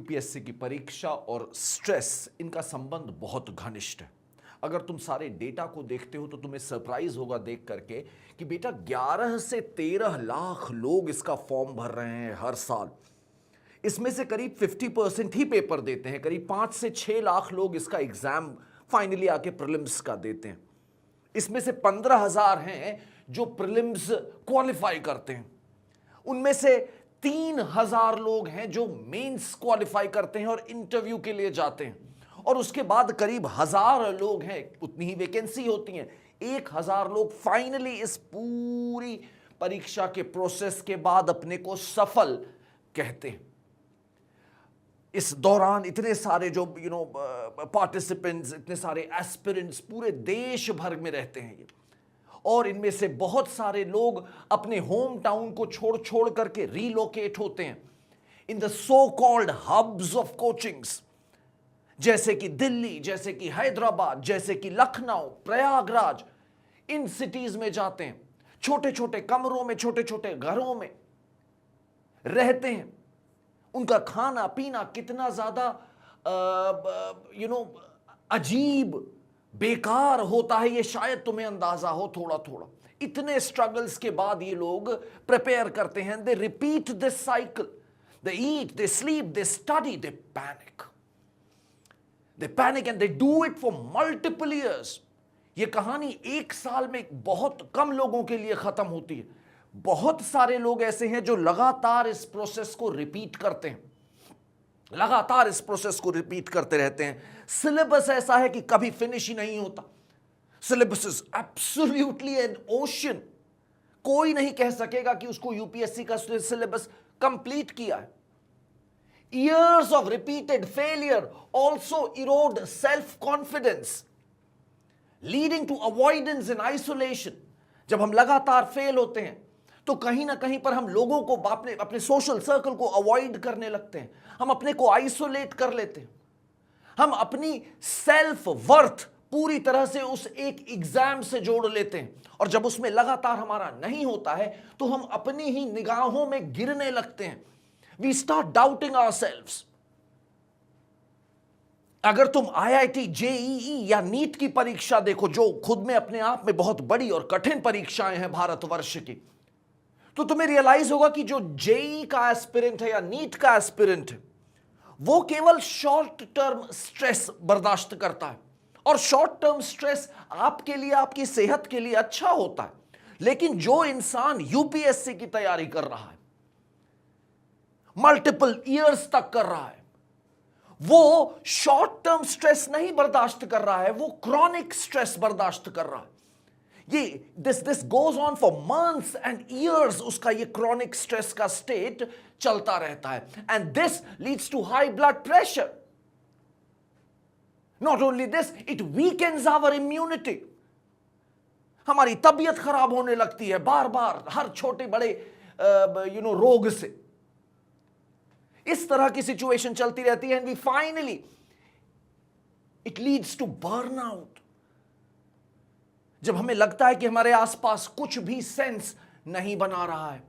UPSC की परीक्षा और स्ट्रेस, इनका संबंध बहुत घनिष्ठ है। अगर तुम सारे डेटा को देखते हो तो तुम्हें सरप्राइज होगा देख करके कि बेटा 11 से 13 लाख लोग इसका फॉर्म भर रहे हैं हर साल। इसमें से करीब 50% ही पेपर देते हैं। करीब 5 से 6 लाख लोग इसका एग्जाम फाइनली आके प्रीलिम्स का देते हैं। इसमें से 15,000 हैं जो प्रीलिम्स क्वालिफाई करते हैं। उनमें से 3,000 लोग हैं जो मेंस क्वालिफाई करते हैं और इंटरव्यू के लिए जाते हैं। और उसके बाद करीब 1,000 लोग हैं, उतनी ही वैकेंसी होती हैं, 1,000 लोग फाइनली इस पूरी परीक्षा के प्रोसेस के बाद अपने को सफल कहते हैं। इस दौरान इतने सारे जो पार्टिसिपेंट्स, इतने एस्पिरेंट्स एस्पिरेंट्स पूरे देश भर में रहते हैं ये। और इनमें से बहुत सारे लोग अपने होम टाउन को छोड़ छोड़ करके रीलोकेट होते हैं in the so called hubs of coachings, जैसे कि दिल्ली, जैसे कि हैदराबाद, जैसे कि लखनऊ, प्रयागराज। इन सिटीज में जाते हैं, छोटे छोटे कमरों में, छोटे छोटे घरों में रहते हैं। उनका खाना पीना कितना ज्यादा अजीब, बेकार होता है, ये शायद तुम्हें अंदाजा हो थोड़ा थोड़ा। इतने स्ट्रगल्स के बाद ये लोग प्रिपेयर करते हैं। They repeat this cycle, they eat, they sleep, they study, they panic. They panic and they do it for multiple years. ये कहानी एक साल में बहुत कम लोगों के लिए खत्म होती है। बहुत सारे लोग ऐसे हैं जो लगातार इस प्रोसेस को रिपीट करते हैं, लगातार इस प्रोसेस को रिपीट करते रहते हैं। सिलेबस ऐसा है कि कभी फिनिश ही नहीं होता। Syllabus is absolutely N ocean. कोई नहीं कह सकेगा कि उसको यूपीएससी का सिलेबस कंप्लीट किया है। Years of repeated failure also erode self-confidence, leading to avoidance and isolation. जब हम लगातार फेल होते हैं तो कहीं ना कहीं पर हम लोगों को, अपने सोशल सर्कल को अवॉइड करने लगते हैं। हम अपने को आइसोलेट कर लेते हैं। हम अपनी सेल्फ वर्थ पूरी तरह से उस एक एग्जाम से जोड़ लेते हैं। और जब उसमें लगातार हमारा नहीं होता है तो हम अपनी ही निगाहों में गिरने लगते हैं। We start doubting ourselves. अगर तुम IIT, JEE या नीट की परीक्षा देखो, जो खुद में अपने आप में बहुत बड़ी और कठिन परीक्षाएं हैं भारतवर्ष की, तो तुम्हें रियलाइज होगा कि जो JEE का एस्पिरेंट है या नीट का एस्पिरेंट है, वो केवल शॉर्ट टर्म स्ट्रेस बर्दाश्त करता है। और शॉर्ट टर्म स्ट्रेस आपके लिए, आपकी सेहत के लिए अच्छा होता है। लेकिन जो इंसान यूपीएससी की तैयारी कर रहा है, मल्टीपल ईयर्स तक कर रहा है, वो शॉर्ट टर्म स्ट्रेस नहीं बर्दाश्त कर रहा है, वो क्रॉनिक स्ट्रेस बर्दाश्त कर रहा है। ये this goes on for months and years. उसका ये क्रॉनिक स्ट्रेस का स्टेट चलता रहता है। And this leads to high blood pressure. Not only this, it weakens our immunity. हमारी तबीयत खराब होने लगती है बार बार, हर छोटे बड़े रोग से। इस तरह की सिचुएशन चलती रहती है। And we finally, it leads to burnout. जब हमें लगता है कि हमारे आसपास कुछ भी सेंस नहीं बना रहा है,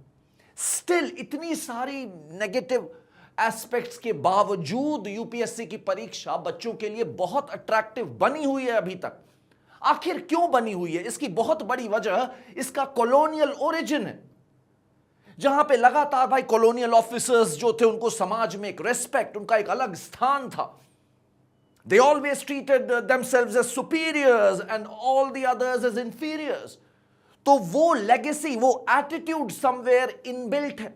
स्टिल इतनी सारी नेगेटिव एस्पेक्ट्स के बावजूद यूपीएससी की परीक्षा बच्चों के लिए बहुत अट्रैक्टिव बनी हुई है अभी तक। आखिर क्यों बनी हुई है? इसकी बहुत बड़ी वजह इसका कॉलोनियल ओरिजिन है, जहां पे लगातार भाई कॉलोनियल ऑफिसर्स जो थे, उनको समाज में एक रेस्पेक्ट, उनका एक अलग स्थान था। They always treated themselves as superiors and all the others as inferiors. तो वो लेगेसी, वो एटीट्यूड समवेयर इनबिल्ट है।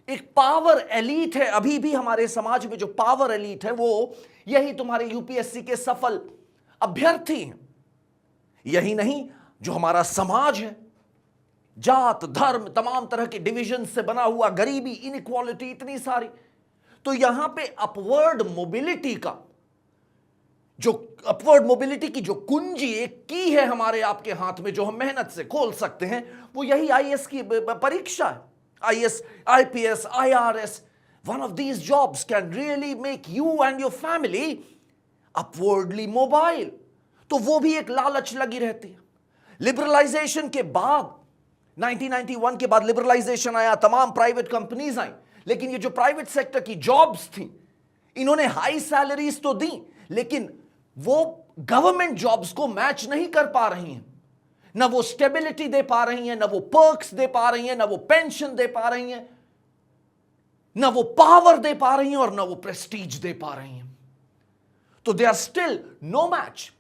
एक पावर एलीट है अभी भी हमारे समाज में। जो पावर एलीट है वो यही तुम्हारे यूपीएससी के सफल अभ्यर्थी हैं। यही नहीं, जो हमारा समाज है, जात, धर्म, तमाम तरह के डिविजन से बना हुआ, गरीबी, इनइक्वालिटी इतनी सारी। तो यहां पे अपवर्ड मोबिलिटी की जो कुंजी, एक की है हमारे आपके हाथ में, जो हम मेहनत से खोल सकते हैं, वो यही आईएएस की परीक्षा है। IAS, IPS, IRS, one of these jobs can really make you and your family upwardly mobile. तो वो भी एक लालच लगी रहती है। लिबरलाइजेशन के बाद, 1991 के बाद लिबरलाइजेशन आया, तमाम प्राइवेट कंपनीज आई, लेकिन ये जो प्राइवेट सेक्टर की जॉब्स थी, इन्होंने हाई सैलरीज तो दी, लेकिन वो गवर्नमेंट जॉब्स को मैच नहीं कर पा रही हैं। ना वो स्टेबिलिटी दे पा रही हैं, ना वो पर्क्स दे पा रही हैं, ना वो पेंशन दे पा रही हैं, ना वो पावर दे पा रही हैं, और ना वो प्रेस्टीज दे पा रही हैं। तो they are still no match.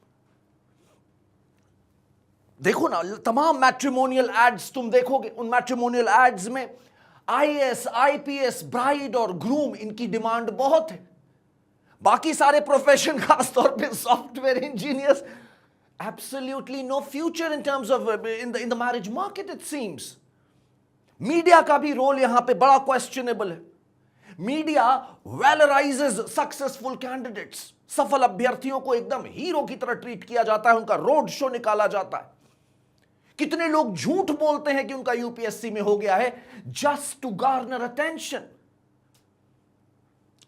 देखो ना, तमाम मैट्रिमोनियल एड्स तुम देखोगे, उन मैट्रिमोनियल एड्स में आईएएस, आईपीएस, ब्राइड और ग्रूम, इनकी डिमांड बहुत है। बाकी सारे प्रोफेशन, खासतौर पे software engineers, absolutely no future in terms of in the marriage market it seems. Media का भी रोल यहां पे बड़ा क्वेश्चनेबल है। मीडिया वैलराइजेस सक्सेसफुल कैंडिडेट्स, सफल अभ्यर्थियों को एकदम हीरो की तरह ट्रीट किया जाता है, उनका रोड शो निकाला जाता है। कितने लोग झूठ बोलते हैं कि उनका यूपीएससी में हो गया है, जस्ट टू गार्नर अटेंशन।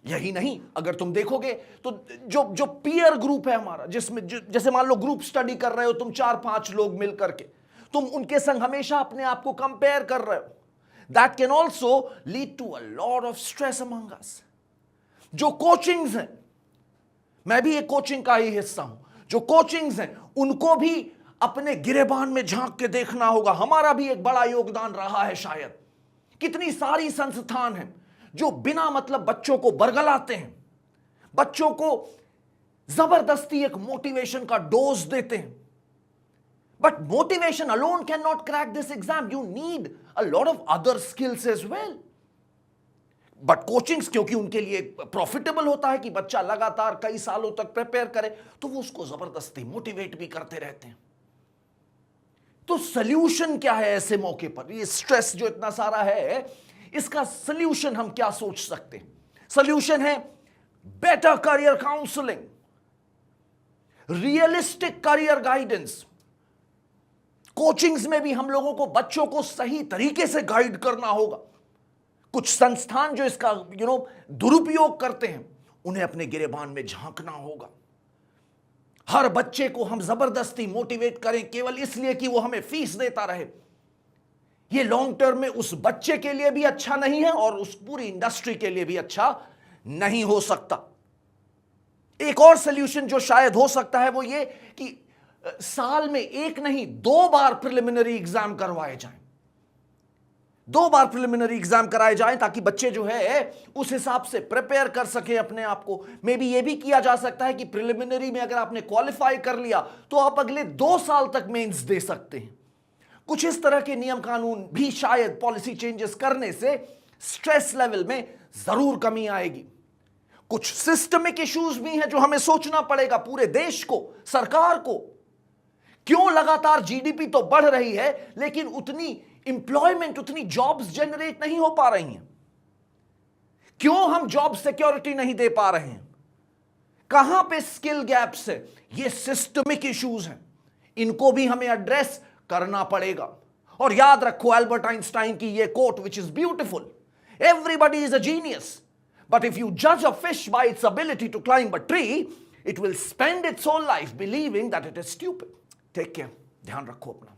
यही नहीं, अगर तुम देखोगे तो जो पीयर ग्रुप है हमारा, जिसमें जैसे मान लो ग्रुप स्टडी कर रहे हो तुम 4-5 लोग मिलकर के, तुम उनके संग हमेशा अपने आप को कंपेयर कर रहे हो, that can also lead to a lot of stress among us. जो कोचिंग्स हैं, मैं भी एक कोचिंग का ही हिस्सा हूं, जो कोचिंग्स हैं उनको भी अपने गिरेबान में झांक के देखना होगा। हमारा भी एक बड़ा योगदान रहा है शायद। कितनी सारी संस्थान हैं जो बिना मतलब बच्चों को बरगलाते हैं, बच्चों को जबरदस्ती एक मोटिवेशन का डोज देते हैं। But motivation alone can not crack this exam, you need a lot of other skills as well. But coachings क्योंकि उनके लिए प्रॉफिटेबल होता है कि बच्चा लगातार कई सालों तक प्रिपेयर करे, तो वो उसको जबरदस्ती मोटिवेट भी करते रहते हैं। तो सल्यूशन क्या है ऐसे मौके पर? ये स्ट्रेस जो इतना सारा है, इसका सल्यूशन हम क्या सोच सकते हैं? सल्यूशन है better career counselling, realistic career guidance. Coachings में भी हम लोगों को बच्चों को सही तरीके से गाइड करना होगा। कुछ संस्थान जो इसका दुरुपयोग करते हैं, उन्हें अपने गिरेबान में झांकना होगा। हर बच्चे को हम जबरदस्ती मोटिवेट करें केवल इसलिए कि वो हमें फीस देता रहे, ये लॉन्ग टर्म में उस बच्चे के लिए भी अच्छा नहीं है और उस पूरी इंडस्ट्री के लिए भी अच्छा नहीं हो सकता। एक और सॉल्यूशन जो शायद हो सकता है वो ये कि साल में एक नहीं 2 बार प्रिलिमिनरी एग्जाम करवाए जाएं। 2 बार प्रिलिमिनरी एग्जाम कराए जाएं ताकि बच्चे जो है उस हिसाब से प्रिपेयर कर सके अपने आप को। मे बी ये भी किया जा सकता है कि प्रिलिमिनरी में अगर आपने क्वालिफाई कर लिया तो आप अगले 2 साल तक मेंस दे सकते हैं। कुछ इस तरह के नियम कानून भी शायद पॉलिसी चेंजेस करने से स्ट्रेस लेवल में जरूर कमी आएगी। कुछ सिस्टमिक इश्यूज भी हैं जो हमें सोचना पड़ेगा पूरे देश को, सरकार को। क्यों लगातार जीडीपी तो बढ़ रही है लेकिन उतनी एम्प्लॉयमेंट, उतनी जॉब्स जनरेट नहीं हो पा रही हैं? क्यों हम जॉब सिक्योरिटी नहीं दे पा रहे हैं? कहां पे स्किल गैप्स है? ये सिस्टमिक इश्यूज हैं, इनको भी हमें एड्रेस करना पड़ेगा। और याद रखो एल्बर्ट आइंस्टाइन की ये quote which is beautiful, everybody is a genius but if you जज a fish by its ability to climb a tree it will spend its whole life believing that it is stupid. Take care, ध्यान रखो अपना।